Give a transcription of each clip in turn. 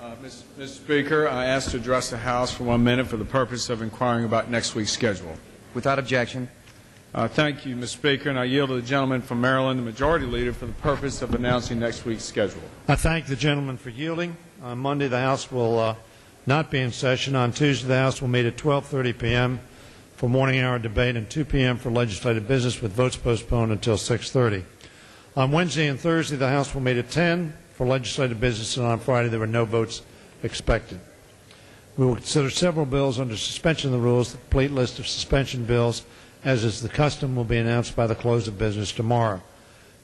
Mr. Speaker, I ask to address the House for 1 minute for the purpose of inquiring about next week's schedule. Without objection. Thank you, Mr. Speaker, and I yield to the gentleman from Maryland, the Majority Leader, for the purpose of announcing next week's schedule. I thank the gentleman for yielding. On Monday, the House will not be in session. On Tuesday, the House will meet at 12:30 p.m. for morning hour debate and 2 p.m. for legislative business, with votes postponed until 6:30. On Wednesday and Thursday, the House will meet at 10 for legislative business, and on Friday there were no votes expected. We will consider several bills under suspension of the rules. The complete list of suspension bills, as is the custom, will be announced by the close of business tomorrow.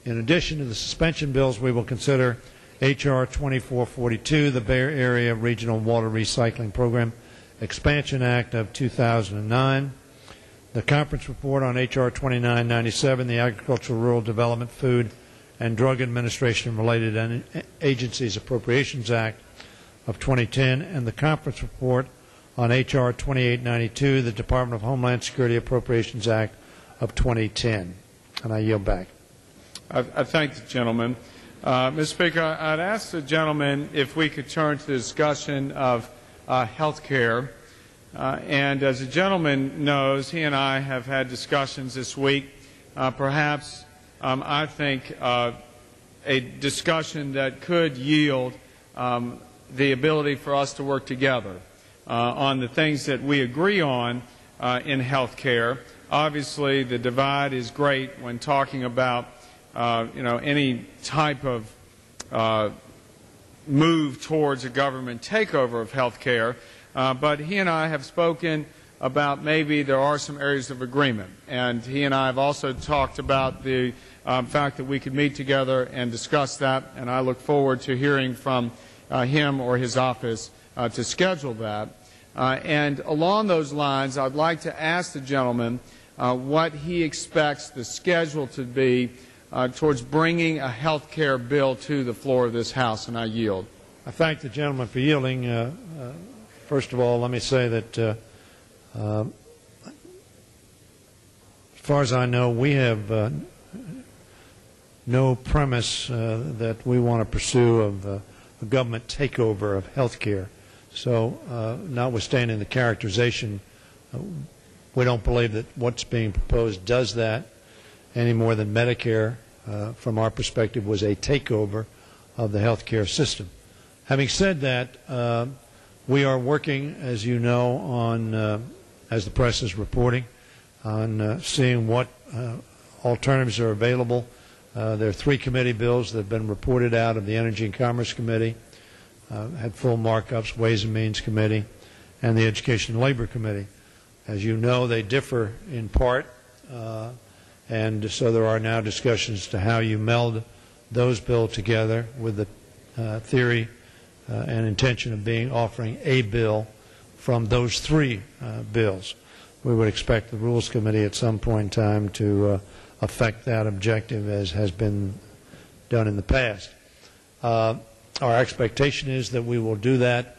In addition to the suspension bills, we will consider H.R. 2442, the Bay Area Regional Water Recycling Program Expansion Act of 2009, the conference report on H.R. 2997, the Agricultural, Rural Development, Food and Drug Administration and Related Agencies Appropriations Act of 2010, and the conference report on H.R. 2892, the Department of Homeland Security Appropriations Act of 2010. And I yield back. I thank the gentleman. Mr. Speaker, I'd ask the gentleman if we could turn to the discussion of health care. And as the gentleman knows, he and I have had discussions this week, perhaps I think a discussion that could yield the ability for us to work together on the things that we agree on in health care. Obviously, the divide is great when talking about any type of move towards a government takeover of health care. But he and I have spoken about maybe there are some areas of agreement. And he and I have also talked about the fact that we could meet together and discuss that. And I look forward to hearing from him or his office to schedule that. And along those lines, I'd like to ask the gentleman what he expects the schedule to be towards bringing a health care bill to the floor of this House, and I yield. I thank the gentleman for yielding. First of all, let me say that as far as I know, we have no premise that we want to pursue of a government takeover of health care. So notwithstanding the characterization, we don't believe that what's being proposed does that any more than Medicare, from our perspective, was a takeover of the health care system. Having said that, we are working, as you know, on, as the press is reporting, on seeing what alternatives are available. There are 3 committee bills that have been reported out of the Energy and Commerce Committee, had full markups, Ways and Means Committee, and the Education and Labor Committee. As you know, they differ in part, and so there are now discussions to how you meld those bills together with the theory and intention of offering a bill from those 3 bills. We would expect the Rules Committee at some point in time to affect that objective, as has been done in the past. Our expectation is that we will do that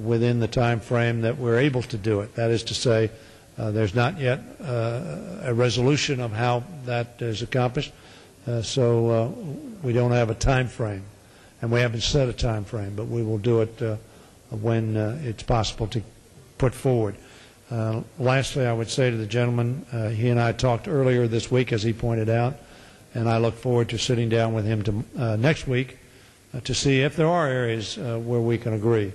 within the time frame that we're able to do it. That is to say, there's not yet a resolution of how that is accomplished, so we don't have a time frame, and we haven't set a time frame, but we will do it when it's possible to put forward. Lastly, I would say to the gentleman, he and I talked earlier this week, as he pointed out, and I look forward to sitting down with him next week to see if there are areas where we can agree.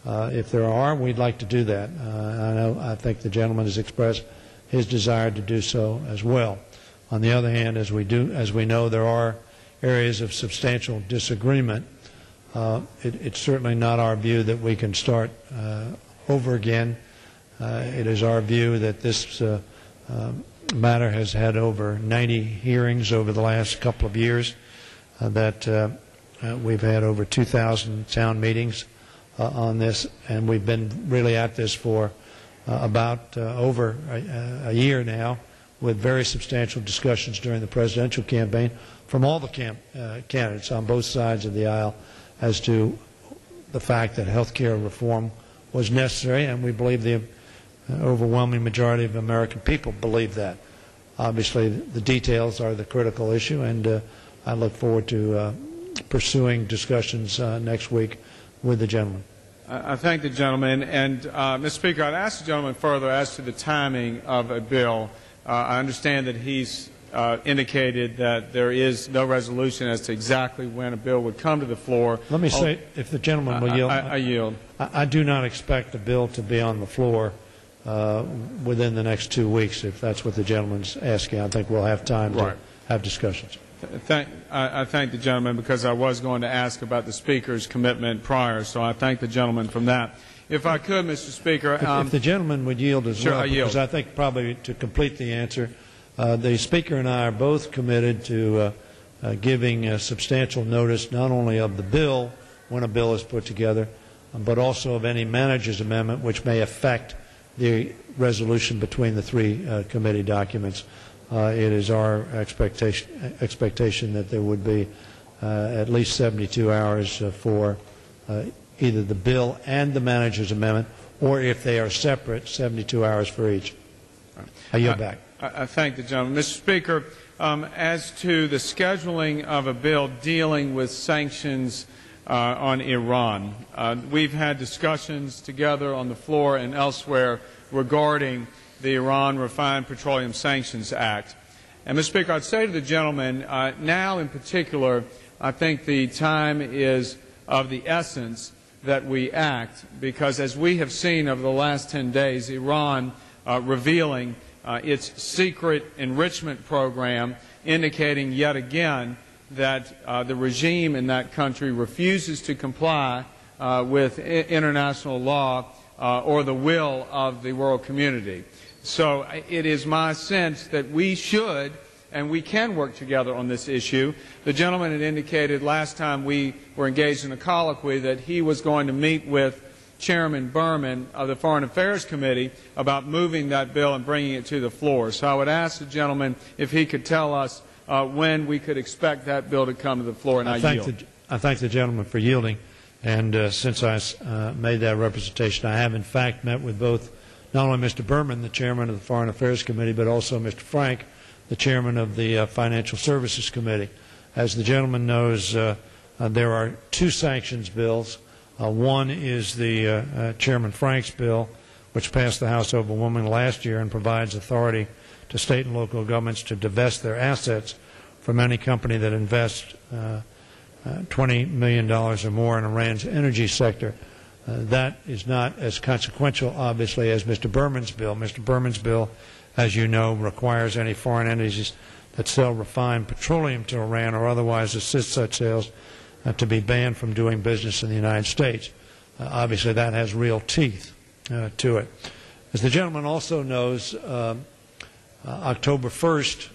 If there are, we'd like to do that. I think the gentleman has expressed his desire to do so as well. On the other hand, as we know, there are areas of substantial disagreement. It's certainly not our view that we can start over again. It is our view that this matter has had over 90 hearings over the last couple of years, that we've had over 2,000 town meetings on this, and we've been really at this for about over a year now, with very substantial discussions during the presidential campaign from all the candidates on both sides of the aisle as to the fact that health care reform was necessary, and we believe the overwhelming majority of American people believe that. Obviously, the details are the critical issue, and I look forward to pursuing discussions next week with the gentleman. I thank the gentleman. And, Mr. Speaker, I'd ask the gentleman further as to the timing of a bill. I understand that he's indicated that there is no resolution as to exactly when a bill would come to the floor. Let me say, if the gentleman will yield. I yield. I do not expect the bill to be on the floor within the next 2 weeks, if that's what the gentleman's asking. I think we'll have time to have discussions. I thank the gentleman because I was going to ask about the Speaker's commitment prior, so I thank the gentleman from that. If I could, Mr. Speaker. If the gentleman would yield as sure, well, because I think probably to complete the answer, the Speaker and I are both committed to giving substantial notice not only of the bill when a bill is put together, but also of any manager's amendment which may affect the resolution between the three committee documents. It is our expectation that there would be at least 72 hours for either the bill and the manager's amendment, or if they are separate, 72 hours for each. I yield back. I thank the gentleman. Mr. Speaker, as to the scheduling of a bill dealing with sanctions on Iran, we've had discussions together on the floor and elsewhere regarding the Iran Refined Petroleum Sanctions Act. And, Mr. Speaker, I'd say to the gentleman, now in particular, I think the time is of the essence that we act, because as we have seen over the last 10 days, Iran revealing its secret enrichment program, indicating yet again that the regime in that country refuses to comply with international law or the will of the world community. So it is my sense that we should and we can work together on this issue. The gentleman had indicated last time we were engaged in a colloquy that he was going to meet with Chairman Berman of the Foreign Affairs Committee about moving that bill and bringing it to the floor. So I would ask the gentleman if he could tell us when we could expect that bill to come to the floor, and I yield. I thank the gentleman for yielding. And since I made that representation, I have in fact met with both not only Mr. Berman, the chairman of the Foreign Affairs Committee, but also Mr. Frank, the chairman of the Financial Services Committee. As the gentleman knows, there are two sanctions bills. One is the Chairman Frank's bill, which passed the House overwhelmingly last year and provides authority to state and local governments to divest their assets from any company that invests $20 million or more in Iran's energy sector. That is not as consequential, obviously, as Mr. Berman's bill. Mr. Berman's bill, as you know, requires any foreign entities that sell refined petroleum to Iran or otherwise assist such sales to be banned from doing business in the United States. Obviously, that has real teeth to it. As the gentleman also knows, October 1st,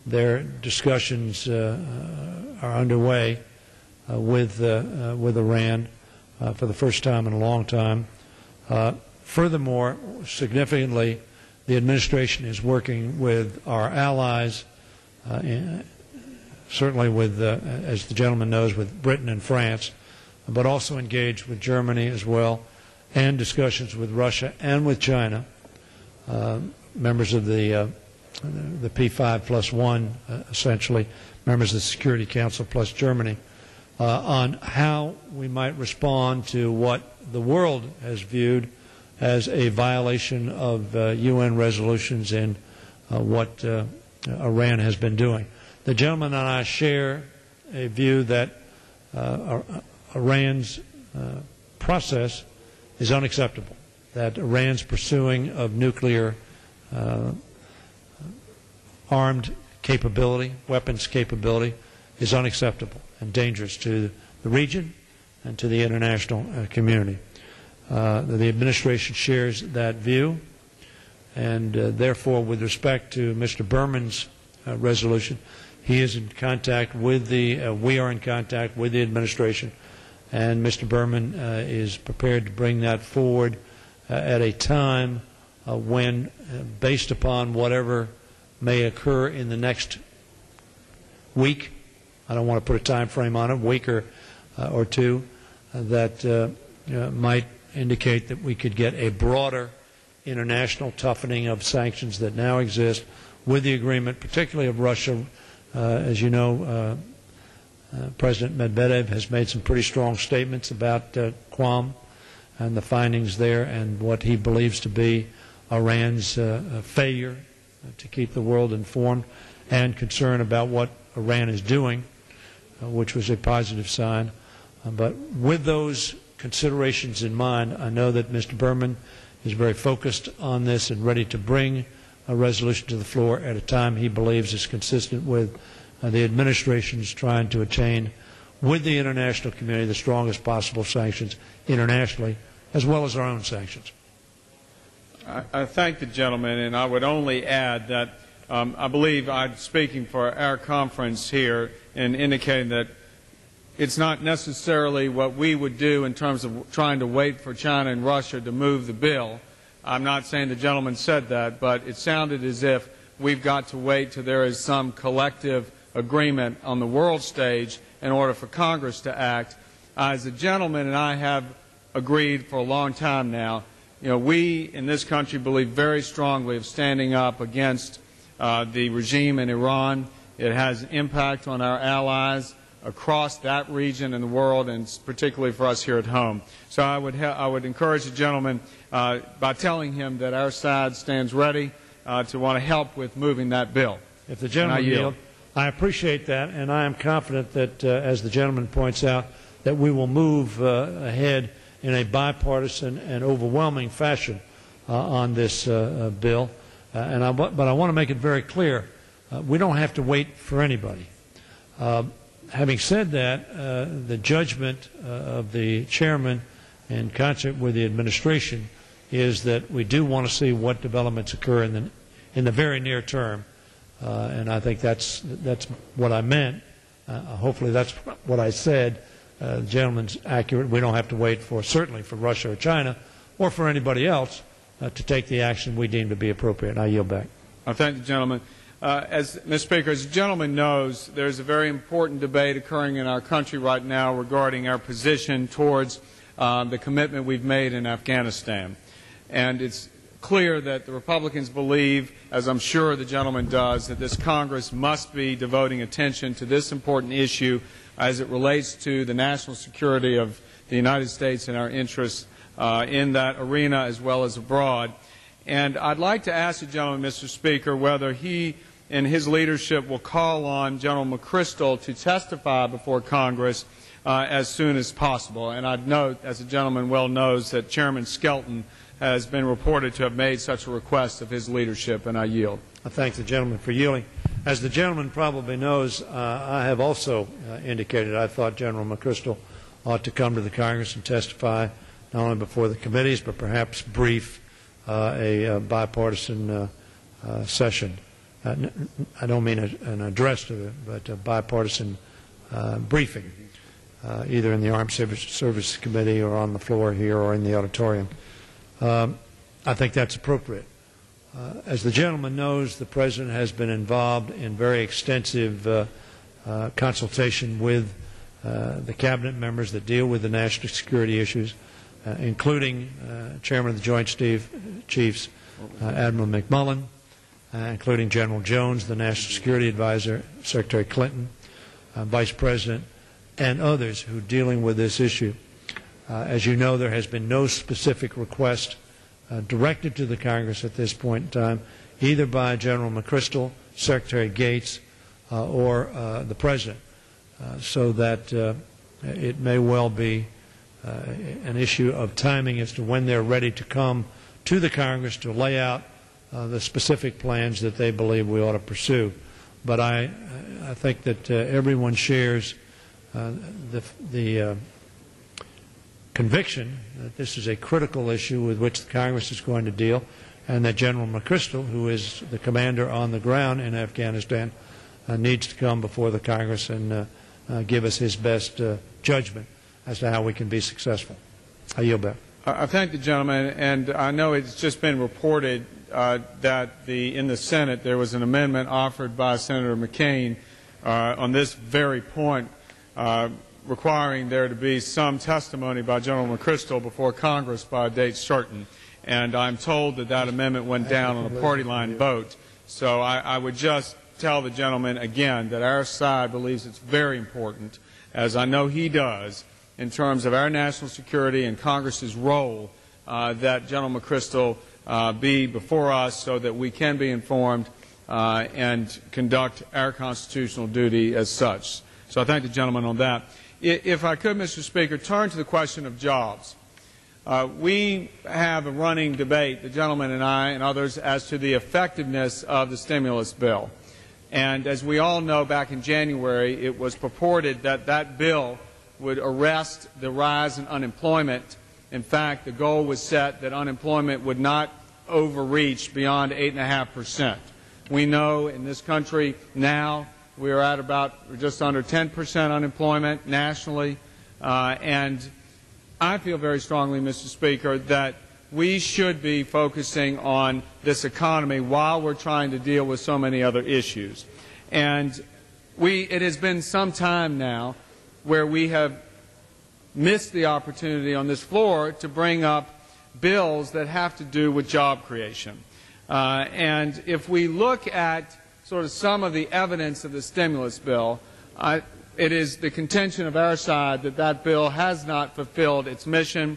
their discussions are underway with Iran for the first time in a long time. Furthermore, significantly, the administration is working with our allies, certainly with, as the gentleman knows, with Britain and France, but also engaged with Germany as well, and discussions with Russia and with China, members of the P5+1, essentially, members of the Security Council plus Germany, on how we might respond to what the world has viewed as a violation of UN resolutions in what Iran has been doing. The gentleman and I share a view that Iran's process is unacceptable, that Iran's pursuing of nuclear armed capability, weapons capability, is unacceptable and dangerous to the region and to the international community. The administration shares that view, and therefore, with respect to Mr. Berman's resolution, he is in contact with we are in contact with the administration, and Mr. Berman is prepared to bring that forward at a time when, based upon whatever may occur in the next week, I don't want to put a time frame on it, week or two, that might indicate that we could get a broader international toughening of sanctions that now exist, with the agreement, particularly of Russia. As you know, President Medvedev has made some pretty strong statements about Guam and the findings there and what he believes to be Iran's failure to keep the world informed and concern about what Iran is doing, which was a positive sign. But with those considerations in mind, I know that Mr. Berman is very focused on this and ready to bring a resolution to the floor at a time he believes is consistent with the administration's trying to attain with the international community the strongest possible sanctions internationally, as well as our own sanctions. I thank the gentleman, and I would only add that I believe I'm speaking for our conference here in indicating that it's not necessarily what we would do in terms of trying to wait for China and Russia to move the bill. I'm not saying the gentleman said that, but it sounded as if we've got to wait till there is some collective agreement on the world stage in order for Congress to act. As the gentleman and I have agreed for a long time now, we in this country believe very strongly of standing up against the regime in Iran. It has an impact on our allies across that region in the world, and particularly for us here at home. So I would encourage the gentleman by telling him that our side stands ready to want to help with moving that bill. If the gentleman yield, I appreciate that, and I am confident that, as the gentleman points out, that we will move ahead in a bipartisan and overwhelming fashion on this bill. But I want to make it very clear, we don't have to wait for anybody. Having said that, the judgment of the chairman in concert with the administration is that we do want to see what developments occur in the very near term. And I think that's what I meant. Hopefully that's what I said. The gentleman's accurate. We don't have to wait certainly for Russia or China or for anybody else to take the action we deem to be appropriate. And I yield back. I thank the gentleman. Mr. Speaker, as the gentleman knows, there's a very important debate occurring in our country right now regarding our position towards the commitment we've made in Afghanistan. And it's clear that the Republicans believe, as I'm sure the gentleman does, that this Congress must be devoting attention to this important issue as it relates to the national security of the United States and our interests in that arena as well as abroad. And I'd like to ask the gentleman, Mr. Speaker, whether he in his leadership will call on General McChrystal to testify before Congress as soon as possible. And I'd note, as the gentleman well knows, that Chairman Skelton has been reported to have made such a request of his leadership, and I yield. I thank the gentleman for yielding. As the gentleman probably knows, I have also indicated I thought General McChrystal ought to come to the Congress and testify not only before the committees but perhaps brief a bipartisan session. I don't mean an address to it, but a bipartisan briefing, either in the Armed Services Committee or on the floor here or in the auditorium. I think that's appropriate. As the gentleman knows, the President has been involved in very extensive consultation with the Cabinet members that deal with the national security issues, including Chairman of the Joint Chiefs, Admiral McMullen, including General Jones, the National Security Advisor, Secretary Clinton, Vice President, and others who are dealing with this issue. As you know, there has been no specific request directed to the Congress at this point in time, either by General McChrystal, Secretary Gates, or the President, so that it may well be an issue of timing as to when they're ready to come to the Congress to lay out the specific plans that they believe we ought to pursue. But I think that everyone shares the conviction that this is a critical issue with which the Congress is going to deal, and that General McChrystal, who is the commander on the ground in Afghanistan, needs to come before the Congress and give us his best judgment as to how we can be successful. I yield back. I thank the gentleman, and I know it's just been reported that in the Senate there was an amendment offered by Senator McCain on this very point, requiring there to be some testimony by General McChrystal before Congress by a date certain. And I'm told that that amendment went down on a party line vote. So I would just tell the gentleman again that our side believes it's very important, as I know he does, in terms of our national security and Congress's role, that General McChrystal be before us so that we can be informed and conduct our constitutional duty as such. So I thank the gentleman on that. If I could, Mr. Speaker, turn to the question of jobs. We have a running debate, the gentleman and I and others, as to the effectiveness of the stimulus bill. And as we all know, back in January, it was purported that that bill would arrest the rise in unemployment. In fact, the goal was set that unemployment would not overreach beyond 8.5%. We know in this country now we are at about just under 10% unemployment nationally, and I feel very strongly, Mr. Speaker, that we should be focusing on this economy while we're trying to deal with so many other issues. And it has been some time now where we have missed the opportunity on this floor to bring up bills that have to do with job creation. And if we look at sort of some of the evidence of the stimulus bill, it is the contention of our side that that bill has not fulfilled its mission.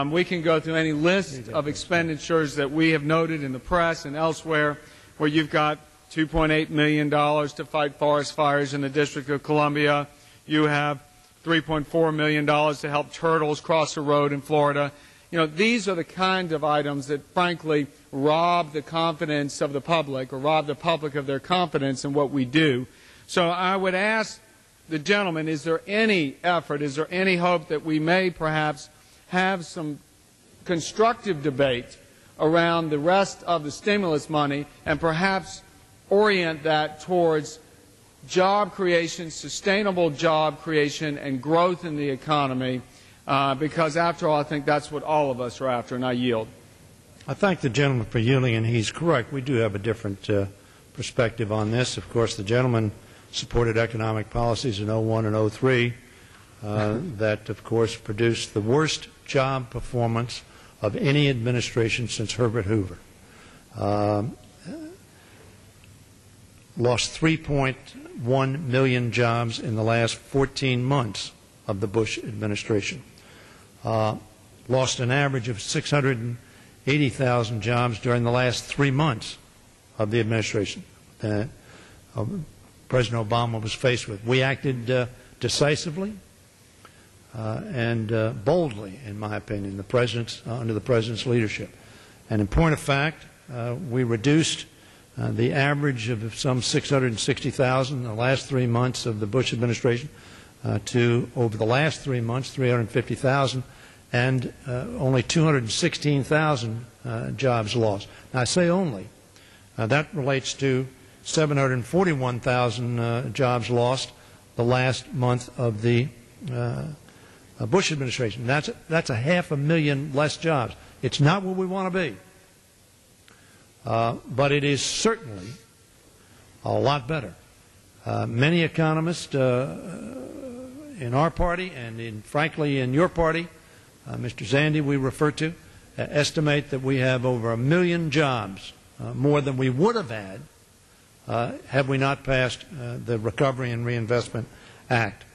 We can go through any list of expenditures that we have noted in the press and elsewhere where you've got $2.8 million to fight forest fires in the District of Columbia. You have $3.4 million to help turtles cross a road in Florida. You know, these are the kind of items that, frankly, rob the confidence of the public or rob the public of their confidence in what we do. So I would ask the gentleman, is there any effort, is there any hope that we may perhaps have some constructive debate around the rest of the stimulus money and perhaps orient that towards job creation, sustainable job creation, and growth in the economy, because after all, I think that's what all of us are after, and I yield. I thank the gentleman for yielding, and he's correct. We do have a different perspective on this. Of course, the gentleman supported economic policies in 01 and 03 that, of course, produced the worst job performance of any administration since Herbert Hoover. Lost 3.1 million jobs in the last 14 months of the Bush administration. Lost an average of 680,000 jobs during the last 3 months of the administration that President Obama was faced with. We acted decisively and boldly, in my opinion, under the President's leadership. And in point of fact, we reduced the average of some 660,000 in the last 3 months of the Bush administration to, over the last 3 months, 350,000, and only 216,000 jobs lost. Now, I say only. That relates to 741,000 jobs lost the last month of the Bush administration. That's 500,000 less jobs. It's not where we want to be. But it is certainly a lot better. Many economists in our party and, frankly, in your party, Mr. Zandi, we refer to, estimate that we have over 1 million jobs, more than we would have had we not passed the Recovery and Reinvestment Act.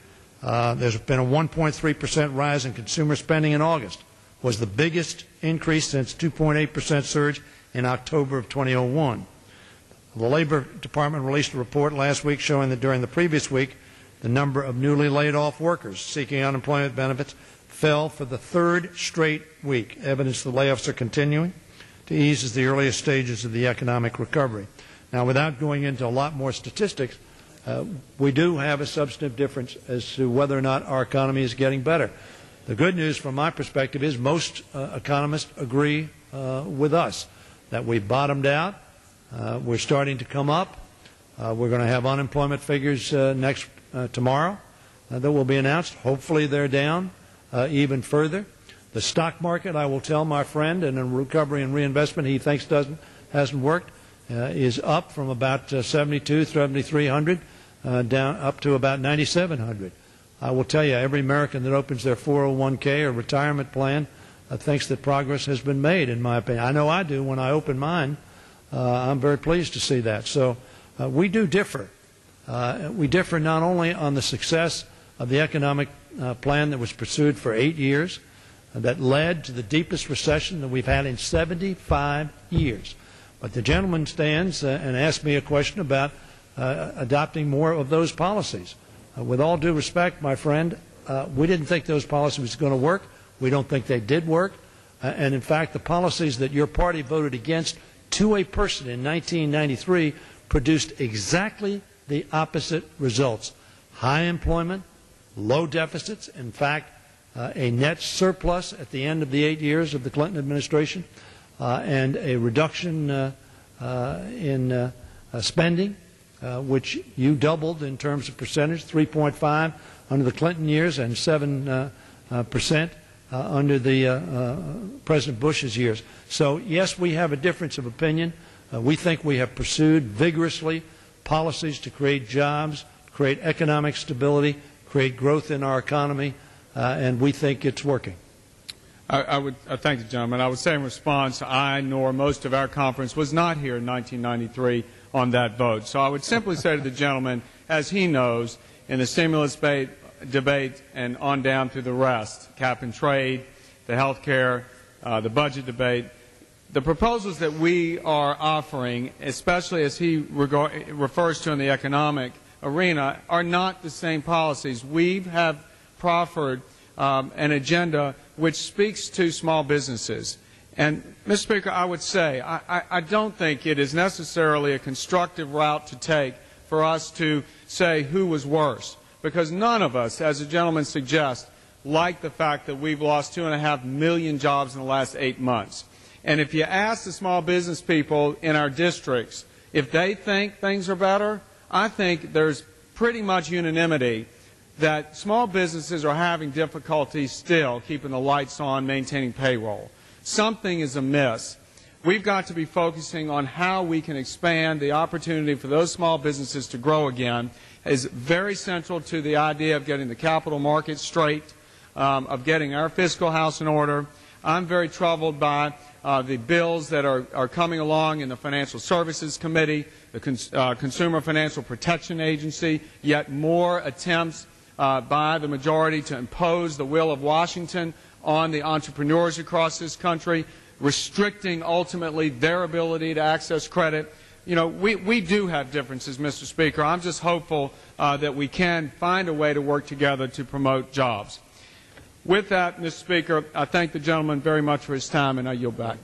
There's been a 1.3% rise in consumer spending in August. Was the biggest increase since 2.8% surge in October of 2001. The Labor Department released a report last week showing that during the previous week, the number of newly laid off workers seeking unemployment benefits fell for the third straight week. Evidence the layoffs are continuing to ease as the earliest stages of the economic recovery. Now, without going into a lot more statistics, we do have a substantive difference as to whether or not our economy is getting better. The good news from my perspective is most economists agree with us that we've bottomed out. We're starting to come up. We're going to have unemployment figures tomorrow that will be announced. Hopefully they're down even further. The stock market, I will tell my friend, and in Recovery and Reinvestment he thinks hasn't worked, is up from about 7,300 down up to about 9,700. I will tell you, every American that opens their 401k or retirement plan thinks that progress has been made, in my opinion. I know I do when I open mine. I'm very pleased to see that. So we do differ. We differ not only on the success of the economic plan that was pursued for 8 years, that led to the deepest recession that we've had in 75 years. But the gentleman stands and asks me a question about adopting more of those policies. With all due respect, my friend, we didn't think those policies were going to work. We don't think they did work. And in fact, the policies that your party voted against to a person in 1993 produced exactly the opposite results. High employment, low deficits, in fact, a net surplus at the end of the 8 years of the Clinton administration, and a reduction in spending, which you doubled in terms of percentage, 3.5 under the Clinton years and 7% under the President Bush's years. So, yes, we have a difference of opinion. We think we have pursued vigorously policies to create jobs, create economic stability, create growth in our economy, and we think it's working. I thank the gentleman. I would say in response, I nor most of our conference was not here in 1993 on that vote. So I would simply say to the gentleman, as he knows, in the stimulus debate and on down through the rest, cap and trade, the health care, the budget debate, the proposals that we are offering, especially as he refers to in the economic arena, are not the same policies. We have proffered an agenda which speaks to small businesses. And, Mr. Speaker, I would say I don't think it is necessarily a constructive route to take for us to say who was worse, because none of us, as the gentleman suggests, like the fact that we've lost 2.5 million jobs in the last 8 months. And if you ask the small business people in our districts if they think things are better, I think there's pretty much unanimity that small businesses are having difficulty still keeping the lights on, maintaining payroll. Something is amiss. We've got to be focusing on how we can expand the opportunity for those small businesses to grow again. It is very central to the idea of getting the capital markets straight, of getting our fiscal house in order. I'm very troubled by the bills that are coming along in the Financial Services Committee, the Consumer Financial Protection Agency, yet more attempts by the majority to impose the will of Washington on the entrepreneurs across this country, restricting ultimately their ability to access credit. You know, we do have differences, Mr. Speaker. I'm just hopeful that we can find a way to work together to promote jobs. With that, Mr. Speaker, I thank the gentleman very much for his time, and I yield back.